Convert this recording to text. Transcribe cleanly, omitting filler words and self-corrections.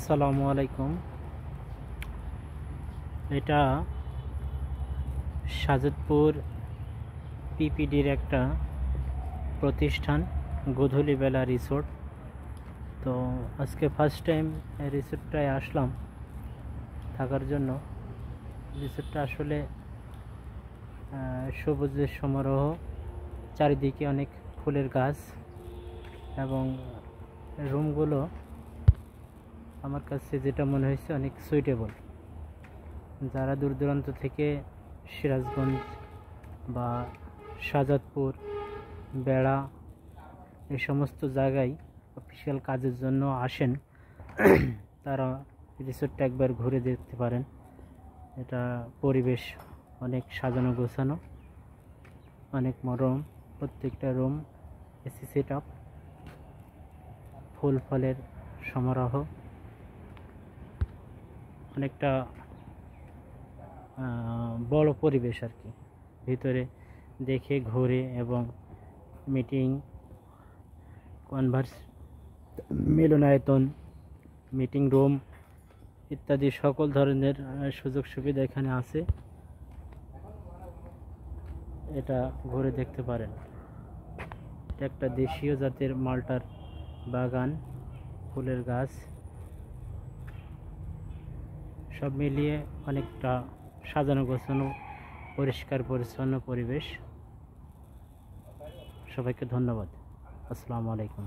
আসসালামু আলাইকুম। এটা সাজেদপুর পিপিডির একটা প্রতিষ্ঠান, গোধূলি বেলা রিসোর্ট। তো আজকে ফার্স্ট টাইম এই রিসোর্টটায় আসলাম থাকার জন্য। রিসোর্টটা আসলে সবুজের সমারোহ, চারিদিকে অনেক ফুলের গাছ এবং রুমগুলো আমার কাছে যেটা মনে হয়েছে অনেক সুইটেবল। যারা দূর দূরান্ত থেকে সিরাজগঞ্জ বা সাজাদপুর, বেড়া এই সমস্ত জায়গায় অফিসিয়াল কাজের জন্য আসেন, তারা রিসোর্টটা একবার ঘুরে দেখতে পারেন। এটা পরিবেশ অনেক সাজানো গোছানো, অনেক মনোরম। প্রত্যেকটা রুম এসি সেট আপ, ফুল ফলের সমারোহ, অনেকটা বড় পরিবেশ আর কি। ভিতরে দেখে ঘুরে এবং মিটিং, মিলনায়তন, মিটিং রুম ইত্যাদি সকল ধরনের সুযোগ সুবিধা এখানে আছে। এটা ঘুরে দেখতে পারেন। এটা একটা দেশীয় জাতের মাল্টার বাগান, ফুলের গাছ, সব মিলিয়ে অনেকটা সাজানো গোছানো, পরিষ্কার পরিচ্ছন্ন পরিবেশ। সবাইকে ধন্যবাদ। আসসালামু আলাইকুম।